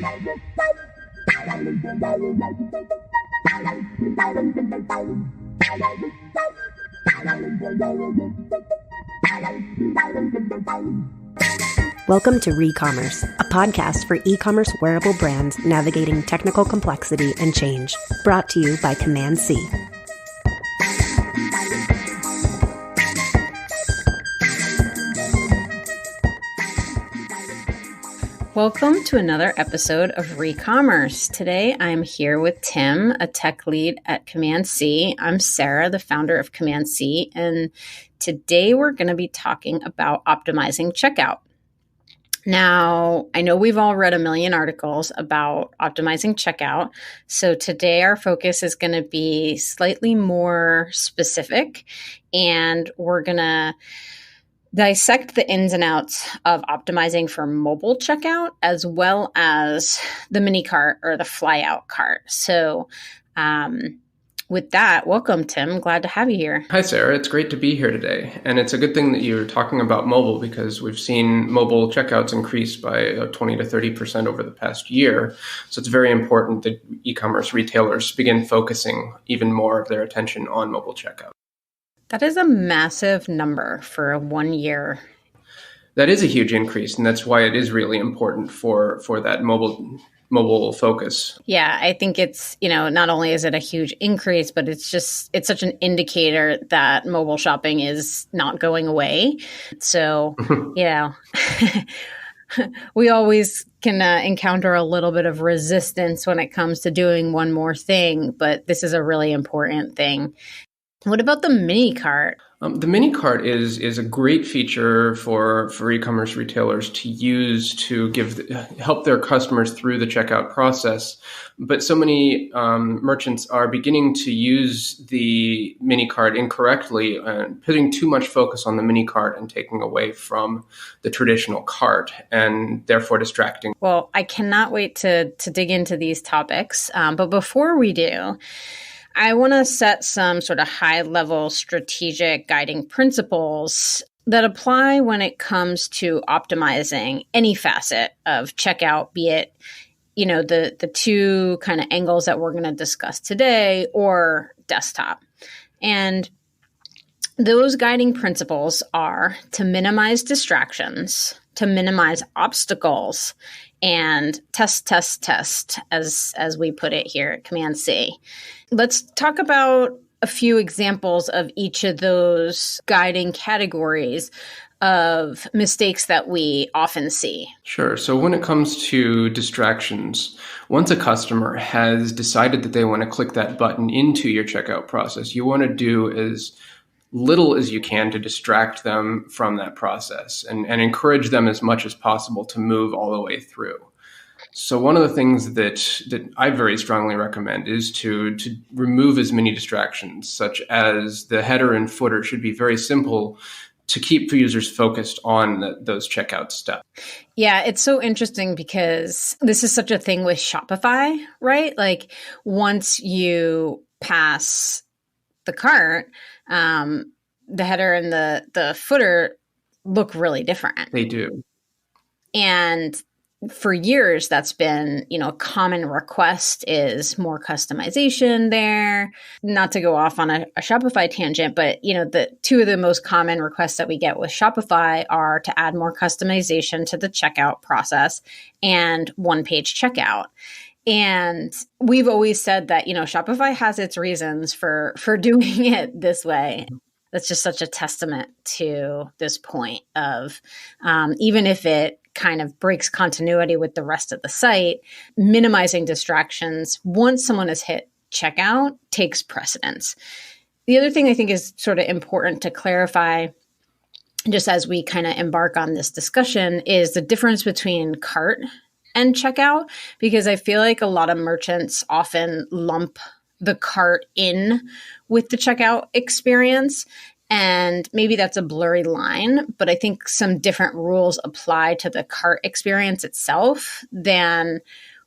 Welcome to Ecommerce, a podcast for e-commerce wearable brands navigating technical complexity and change, brought to you by Command C. Welcome to another episode of Ecommerce. Today, I'm here with Tim, a tech lead at Command C. I'm Sarah, the founder of Command C, and today we're going to be talking about optimizing checkout. Now, I know we've all read a million articles about optimizing checkout, so today our focus is going to be slightly more specific, and we're going to dissect the ins and outs of optimizing for mobile checkout as well as the mini cart or the flyout cart. So with that, welcome, Tim. Glad to have you here. Hi, Sarah. It's great to be here today. And it's a good thing that you're talking about mobile because we've seen mobile checkouts increase by 20 to 30% over the past year. So it's very important that e-commerce retailers begin focusing even more of their attention on mobile checkout. That is a massive number for 1 year. That is a huge increase, and that's why it is really important for that mobile focus. Yeah, I think it's, not only is it a huge increase, but it's such an indicator that mobile shopping is not going away. So, we always can encounter a little bit of resistance when it comes to doing one more thing, but this is a really important thing. What about the mini cart? The mini cart is a great feature for e-commerce retailers to use to help their customers through the checkout process. But so many merchants are beginning to use the mini cart incorrectly and putting too much focus on the mini cart and taking away from the traditional cart and therefore distracting. Well, I cannot wait to dig into these topics. But before we do, I want to set some sort of high-level strategic guiding principles that apply when it comes to optimizing any facet of checkout, be it, the two kind of angles that we're going to discuss today or desktop. And those guiding principles are to minimize distractions, to minimize obstacles, and test, as we put it here at Command C. Let's talk about a few examples of each of those guiding categories of mistakes that we often see. Sure. So when it comes to distractions, once a customer has decided that they want to click that button into your checkout process, you want to do as little as you can to distract them from that process and encourage them as much as possible to move all the way through. So one of the things that I very strongly recommend is to remove as many distractions, such as the header and footer should be very simple to keep users focused on those checkout steps. Yeah, it's so interesting because this is such a thing with Shopify, right? Like once you pass the cart, the header and the footer look really different. They do. And for years, that's been, a common request is more customization there. Not to go off on a Shopify tangent, but, the two of the most common requests that we get with Shopify are to add more customization to the checkout process and one-page checkout. And we've always said that, Shopify has its reasons for doing it this way. That's just such a testament to this point of even if it kind of breaks continuity with the rest of the site, minimizing distractions once someone has hit checkout takes precedence. The other thing I think is sort of important to clarify, just as we kind of embark on this discussion, is the difference between cart and checkout, because I feel like a lot of merchants often lump the cart in with the checkout experience. And maybe that's a blurry line, but I think some different rules apply to the cart experience itself than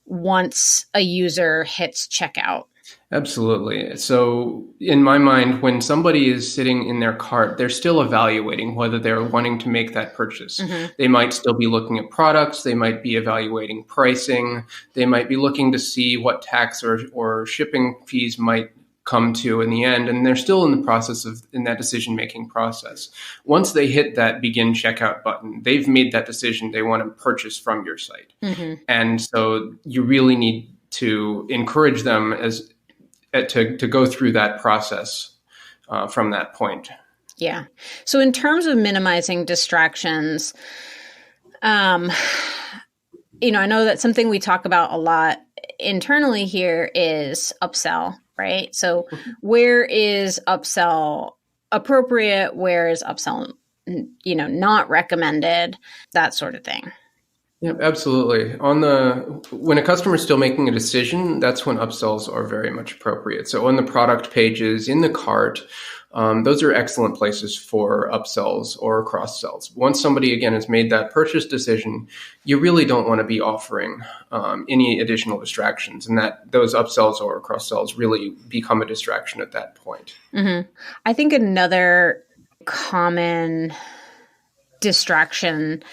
once a user hits checkout. Absolutely. So, in my mind, when somebody is sitting in their cart, they're still evaluating whether they're wanting to make that purchase. Mm-hmm. They might still be looking at products, they might be evaluating pricing, they might be looking to see what tax or shipping fees might come to in the end, and they're still in the process of in that decision making process. Once they hit that begin checkout button, they've made that decision they want to purchase from your site. Mm-hmm. And so you really need to encourage them to go through that process from that point. Yeah. So in terms of minimizing distractions, I know that something we talk about a lot internally here is upsell, right? So where is upsell appropriate? Where is upsell, not recommended? That sort of thing. Yeah, absolutely. When a customer is still making a decision, that's when upsells are very much appropriate. So on the product pages, in the cart, those are excellent places for upsells or cross sells. Once somebody again has made that purchase decision, you really don't want to be offering any additional distractions, and that those upsells or cross sells really become a distraction at that point. Mm-hmm. I think another common distraction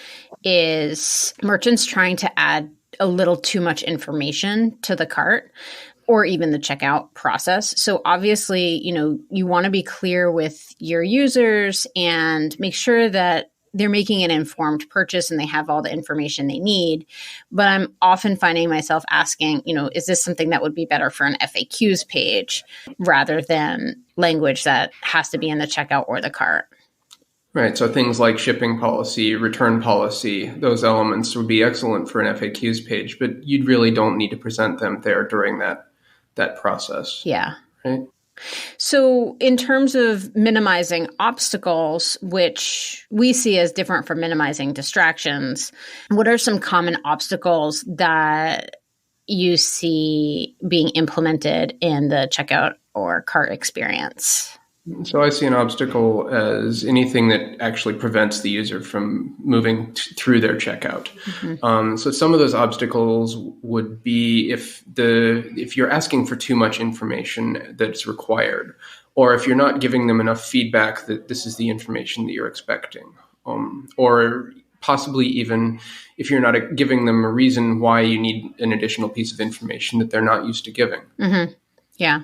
is merchants trying to add a little too much information to the cart or even the checkout process. So obviously, you want to be clear with your users and make sure that they're making an informed purchase and they have all the information they need. But I'm often finding myself asking, is this something that would be better for an FAQs page rather than language that has to be in the checkout or the cart? Right. So things like shipping policy, return policy, those elements would be excellent for an FAQs page, but you really don't need to present them there during that process. Yeah. Right. So in terms of minimizing obstacles, which we see as different from minimizing distractions, what are some common obstacles that you see being implemented in the checkout or cart experience? So I see an obstacle as anything that actually prevents the user from moving through their checkout. Mm-hmm. So some of those obstacles would be if you're asking for too much information that's required, or if you're not giving them enough feedback that this is the information that you're expecting, or possibly even if you're not giving them a reason why you need an additional piece of information that they're not used to giving. Mm-hmm. Yeah.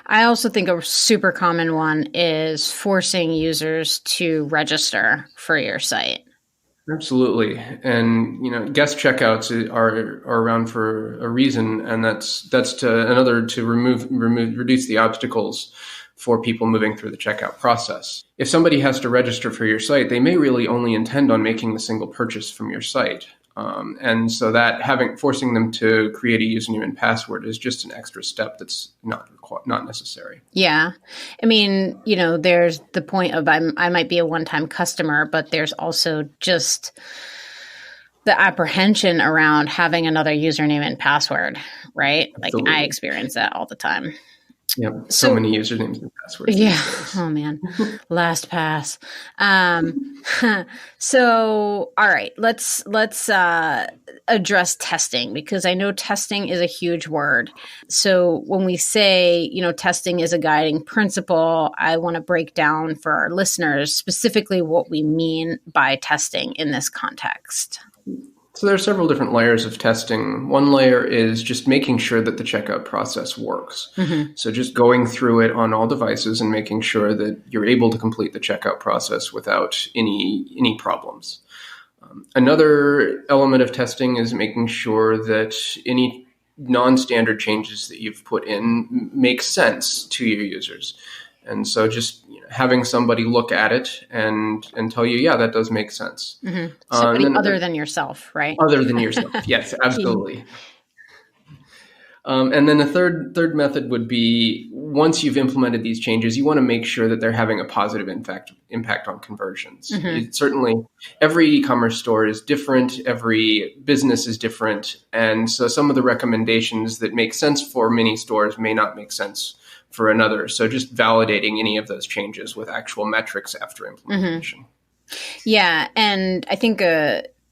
I also think a super common one is forcing users to register for your site. Absolutely. And, guest checkouts are around for a reason. And that's to reduce the obstacles for people moving through the checkout process. If somebody has to register for your site, they may really only intend on making the single purchase from your site. And so that forcing them to create a username and password is just an extra step that's not necessary. Yeah. I mean, there's the point of I might be a one-time customer, but there's also just the apprehension around having another username and password, right? Absolutely. Like I experience that all the time. Yep. So many usernames and passwords. Yeah. Oh man. LastPass. So, all right, let's address testing, because I know testing is a huge word. So when we say, testing is a guiding principle, I want to break down for our listeners specifically what we mean by testing in this context. So there are several different layers of testing. One layer is just making sure that the checkout process works. Mm-hmm. So just going through it on all devices and making sure that you're able to complete the checkout process without any problems. Another element of testing is making sure that any non-standard changes that you've put in make sense to your users. And so just having somebody look at it and tell you, yeah, that does make sense. Mm-hmm. Somebody other than yourself, right? Other than yourself. Yes, absolutely. And then the third method would be, once you've implemented these changes, you want to make sure that they're having a positive impact on conversions. Mm-hmm. Certainly, every e-commerce store is different. Every business is different. And so some of the recommendations that make sense for many stores may not make sense for another. So just validating any of those changes with actual metrics after implementation. Mm-hmm. Yeah. And I think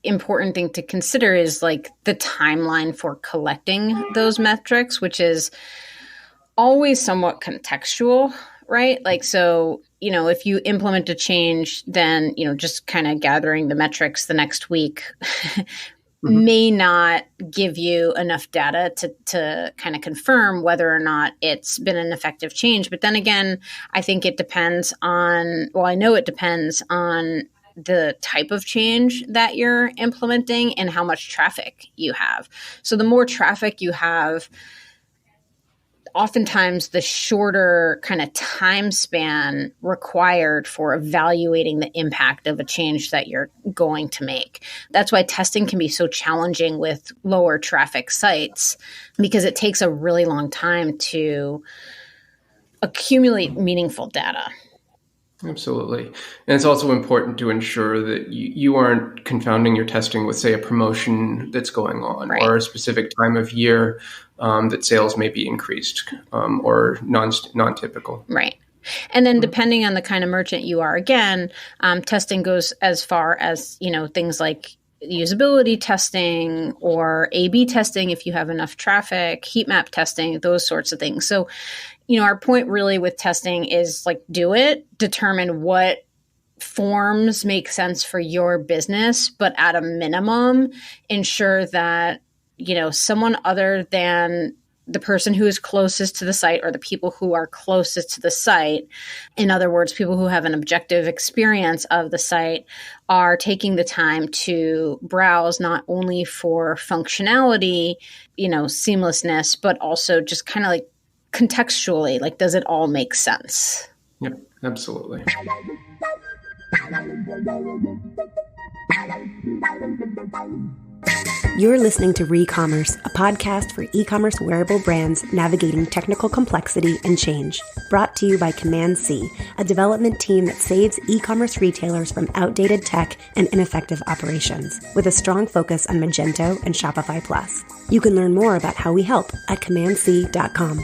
important thing to consider is like the timeline for collecting those metrics, which is always somewhat contextual, right? Like, so, if you implement a change, then, just kind of gathering the metrics the next week may not give you enough data to kind of confirm whether or not it's been an effective change. But then again, I think it depends on, I know it depends on the type of change that you're implementing and how much traffic you have. So the more traffic you have, oftentimes the shorter kind of time span required for evaluating the impact of a change that you're going to make. That's why testing can be so challenging with lower traffic sites, because it takes a really long time to accumulate meaningful data. Absolutely. And it's also important to ensure that you aren't confounding your testing with, say, a promotion that's going on, right, or a specific time of year that sales may be increased or non-typical. Right. And then depending on the kind of merchant you are, again, testing goes as far as, things like usability testing or A/B testing if you have enough traffic, heat map testing, those sorts of things. So, our point really with testing is like, do it, determine what forms make sense for your business, but at a minimum, ensure that, someone other than the person who is closest to the site or the people who are closest to the site, in other words, people who have an objective experience of the site, are taking the time to browse not only for functionality, seamlessness, but also just kind of like contextually, like, does it all make sense? Yep, absolutely. You're listening to Recommerce, a podcast for e-commerce wearable brands navigating technical complexity and change. Brought to you by Command C, a development team that saves e-commerce retailers from outdated tech and ineffective operations, with a strong focus on Magento and Shopify Plus. You can learn more about how we help at commandc.com.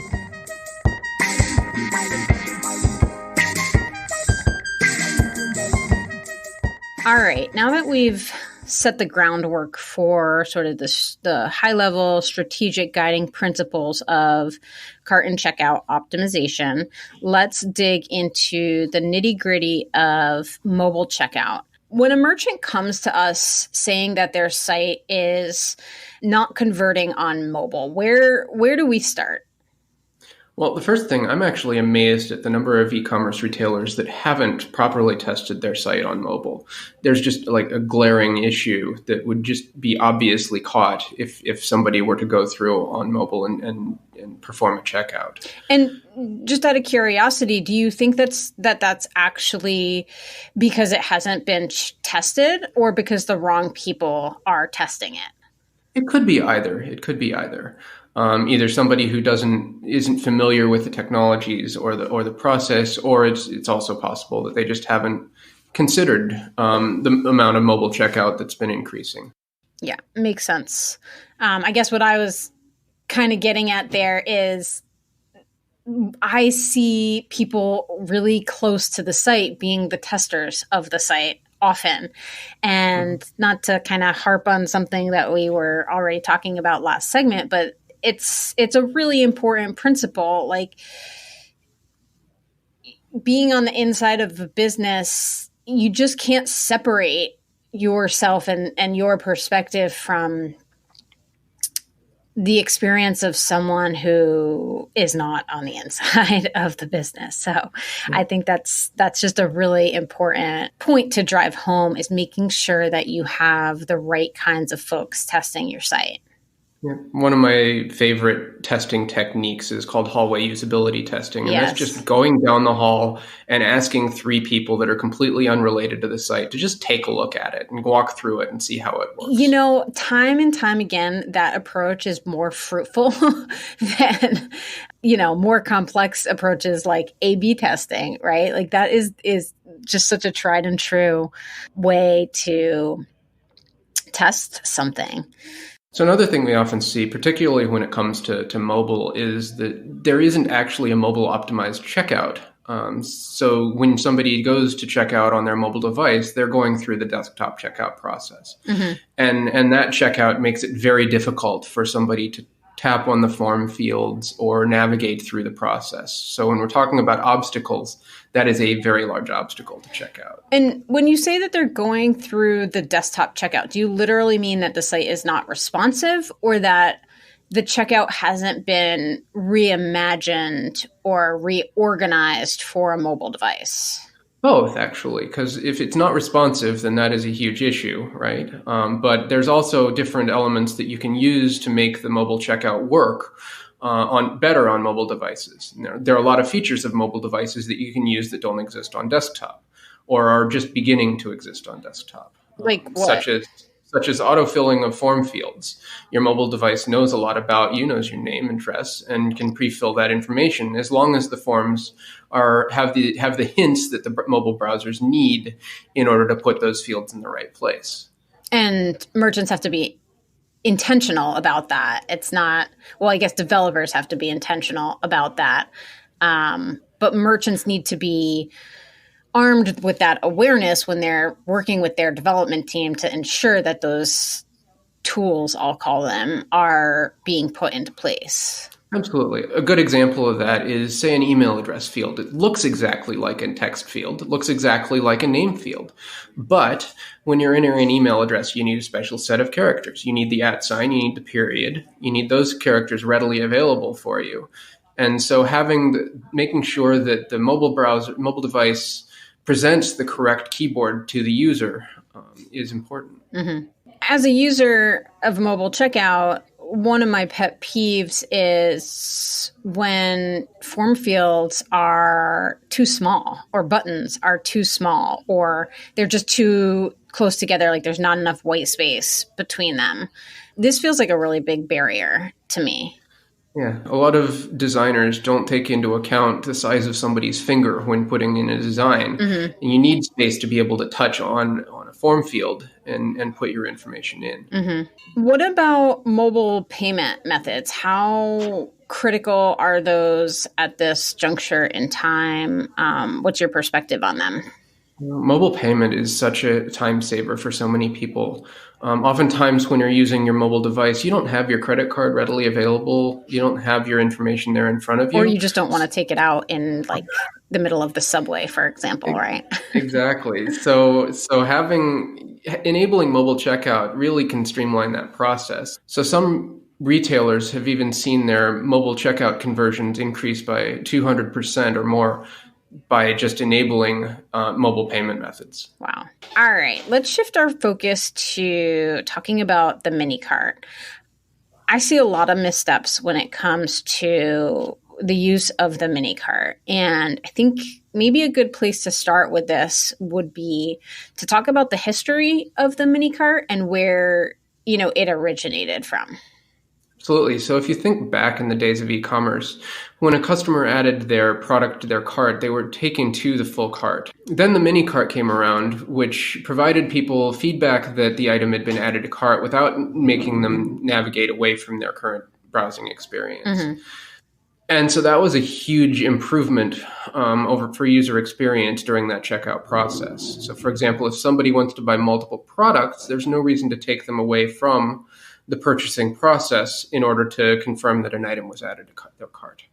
All right, now that we've set the groundwork for sort of the high-level strategic guiding principles of cart and checkout optimization, let's dig into the nitty-gritty of mobile checkout. When a merchant comes to us saying that their site is not converting on mobile, where do we start? Well, the first thing, I'm actually amazed at the number of e-commerce retailers that haven't properly tested their site on mobile. There's just like a glaring issue that would just be obviously caught if somebody were to go through on mobile and perform a checkout. And just out of curiosity, do you think that's actually because it hasn't been tested, or because the wrong people are testing it? It could be either. Either somebody who isn't familiar with the technologies or the process, or it's also possible that they just haven't considered the amount of mobile checkout that's been increasing. Yeah, makes sense. I guess what I was kind of getting at there is I see people really close to the site being the testers of the site often. And not to kind of harp on something that we were already talking about last segment, but it's a really important principle. Like, being on the inside of a business, you just can't separate yourself and your perspective from the experience of someone who is not on the inside of the business. So I think that's just a really important point to drive home, is making sure that you have the right kinds of folks testing your site. Yeah. One of my favorite testing techniques is called hallway usability testing. And that's just going down the hall and asking 3 people that are completely unrelated to the site to just take a look at it and walk through it and see how it works. Time and time again, that approach is more fruitful than, more complex approaches like A/B testing, right? Like, that is just such a tried and true way to test something. So another thing we often see, particularly when it comes to mobile, is that there isn't actually a mobile optimized checkout. So when somebody goes to check out on their mobile device, they're going through the desktop checkout process. Mm-hmm. And that checkout makes it very difficult for somebody to tap on the form fields or navigate through the process. So when we're talking about obstacles, that is a very large obstacle to check out. And when you say that they're going through the desktop checkout, do you literally mean that the site is not responsive, or that the checkout hasn't been reimagined or reorganized for a mobile device? Both, actually, because if it's not responsive, then that is a huge issue, right? But there's also different elements that you can use to make the mobile checkout work better on mobile devices. There are a lot of features of mobile devices that you can use that don't exist on desktop or are just beginning to exist on desktop. Like what? Such as autofilling of form fields. Your mobile device knows a lot about you, knows your name and address, and can pre-fill that information as long as the forms have the hints that the mobile browsers need in order to put those fields in the right place. And merchants have to be intentional about that. It's not, well, I guess developers have to be intentional about that. But merchants need to be armed with that awareness when they're working with their development team to ensure that those tools, I'll call them, are being put into place. Absolutely. A good example of that is, say, an email address field. It looks exactly like a text field. It looks exactly like a name field. But when you're entering an email address, you need a special set of characters. You need the @ sign, you need the period. You need those characters readily available for you. And so making sure that the mobile device presents the correct keyboard to the user is important. Mm-hmm. As a user of mobile checkout, one of my pet peeves is when form fields are too small, or buttons are too small, or they're just too close together, like there's not enough white space between them. This feels like a really big barrier to me. Yeah, a lot of designers don't take into account the size of somebody's finger when putting in a design. Mm-hmm. And you need space to be able to touch on a form field and put your information in. Mm-hmm. What about mobile payment methods? How critical are those at this juncture in time? What's your perspective on them? Mobile payment is such a time saver for so many people. Oftentimes when you're using your mobile device, you don't have your credit card readily available. You don't have your information there in front of you. Or you just don't want to take it out in like the middle of the subway, for example, right? Exactly. So enabling mobile checkout really can streamline that process. So some retailers have even seen their mobile checkout conversions increase by 200% or more by just enabling mobile payment methods. Wow. All right. Let's shift our focus to talking about the mini cart. I see a lot of missteps when it comes to the use of the mini cart. And I think maybe a good place to start with this would be to talk about the history of the mini cart and where, it originated from. Absolutely. So if you think back in the days of e-commerce, when a customer added their product to their cart, they were taken to the full cart. Then the mini cart came around, which provided people feedback that the item had been added to cart without making them navigate away from their current browsing experience. Mm-hmm. And so that was a huge improvement for user experience during that checkout process. So for example, if somebody wants to buy multiple products, there's no reason to take them away from the purchasing process in order to confirm that an item was added to their cart.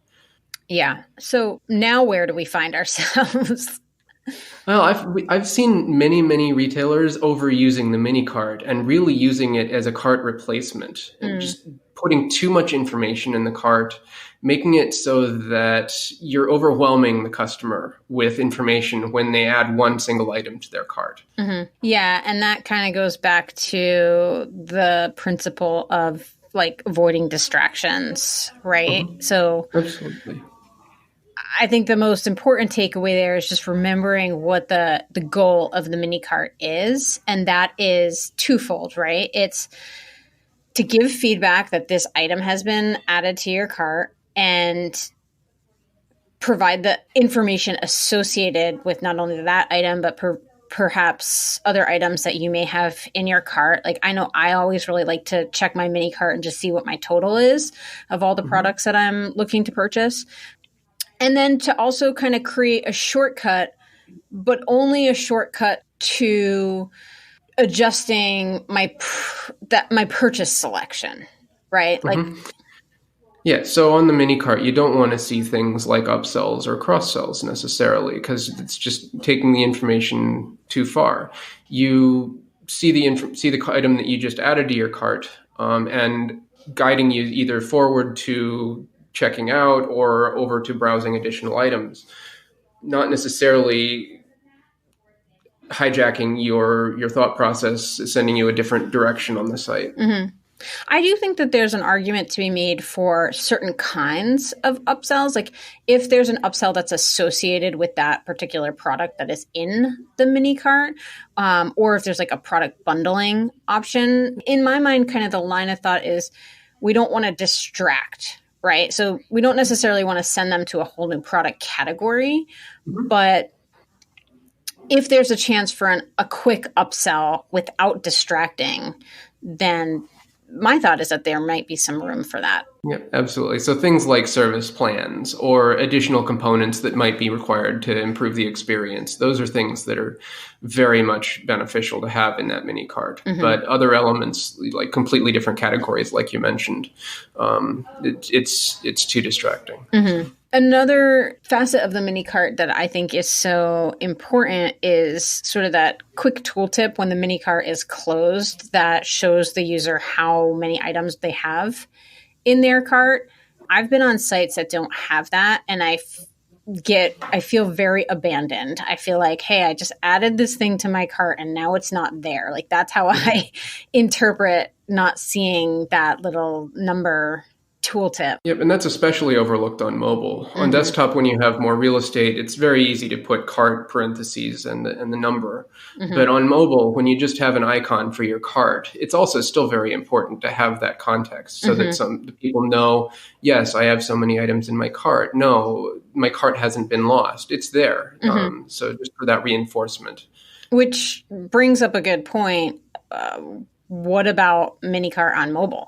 Yeah. So now where do we find ourselves? Well, I've seen many retailers overusing the mini cart and really using it as a cart replacement, and just putting too much information in the cart, making it so that you're overwhelming the customer with information when they add one single item to their cart. Mm-hmm. Yeah, and that kind of goes back to the principle of like avoiding distractions, right? Mm-hmm. So absolutely. I think the most important takeaway there is just remembering what the goal of the mini cart is. And that is twofold, right? It's to give feedback that this item has been added to your cart and provide the information associated with not only that item, but perhaps other items that you may have in your cart. Like I know I always really like to check my mini cart and just see what my total is of all the products that I'm looking to purchase. And then to also kind of create a shortcut, but only a shortcut to adjusting my purchase selection, right? Mm-hmm. Like Yeah, so on the mini cart, you don't want to see things like upsells or cross sells necessarily, because it's just taking the information too far. You see the item that you just added to your cart, and guiding you either forward to checking out or over to browsing additional items, not necessarily hijacking your thought process, sending you a different direction on the site. Mm-hmm. I do think that there's an argument to be made for certain kinds of upsells. Like if there's an upsell that's associated with that particular product that is in the mini cart, or if there's like a product bundling option. In my mind, kind of the line of thought is we don't want to distract, right? So we don't necessarily want to send them to a whole new product category, but if there's a chance for a quick upsell without distracting, then my thought is that there might be some room for that. Yeah, absolutely. So things like service plans or additional components that might be required to improve the experience, those are things that are very much beneficial to have in that mini cart. Mm-hmm. But other elements, like completely different categories, like you mentioned, it's too distracting. Mm-hmm. Another facet of the mini cart that I think is so important is sort of that quick tooltip when the mini cart is closed that shows the user how many items they have in their cart. I've been on sites that don't have that, and I feel very abandoned. I feel like, hey, I just added this thing to my cart and now it's not there. Like that's how I interpret not seeing that little number tooltip. Yep, and that's especially overlooked on mobile. Mm-hmm. On desktop, when you have more real estate, it's very easy to put cart parentheses and the number. Mm-hmm. But on mobile, when you just have an icon for your cart, it's also still very important to have that context so that the people know, yes, I have so many items in my cart. No, my cart hasn't been lost. It's there. Mm-hmm. So just for that reinforcement. Which brings up a good point. What about mini cart on mobile?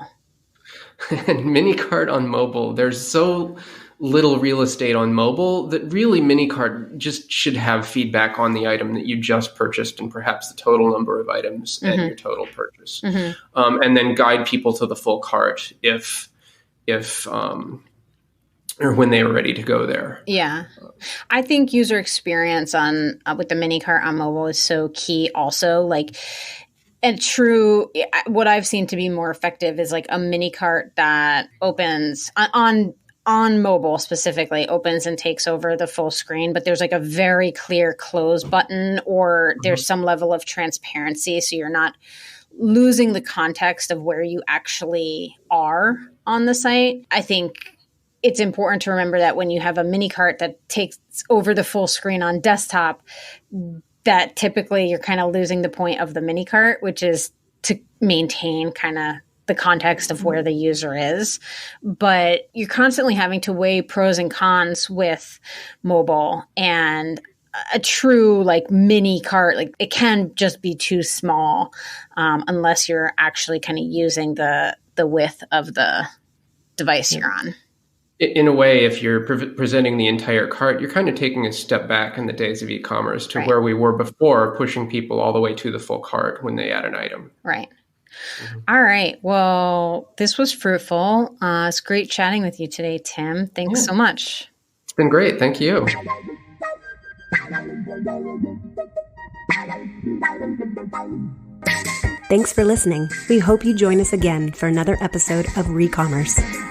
And mini cart on mobile, there's so little real estate on mobile that really mini cart just should have feedback on the item that you just purchased and perhaps the total number of items and your total purchase. Mm-hmm. And then guide people to the full cart if or when they are ready to go there. Yeah. I think user experience on with the mini cart on mobile is so key also. Like, and true, what I've seen to be more effective is like a mini cart that opens on mobile specifically, opens and takes over the full screen, but there's like a very clear close button, or there's some level of transparency so you're not losing the context of where you actually are on the site. I think it's important to remember that when you have a mini cart that takes over the full screen on desktop, that typically you're kind of losing the point of the mini cart, which is to maintain kind of the context of where the user is. But you're constantly having to weigh pros and cons with mobile, and a true like mini cart, like it can just be too small unless you're actually kind of using the width of the device you're on. In a way, if you're presenting the entire cart, you're kind of taking a step back in the days of e-commerce to where we were before, pushing people all the way to the full cart when they add an item. Right. Mm-hmm. All right. Well, this was fruitful. It's great chatting with you today, Tim. Thanks so much. It's been great. Thank you. Thanks for listening. We hope you join us again for another episode of Ecommerce.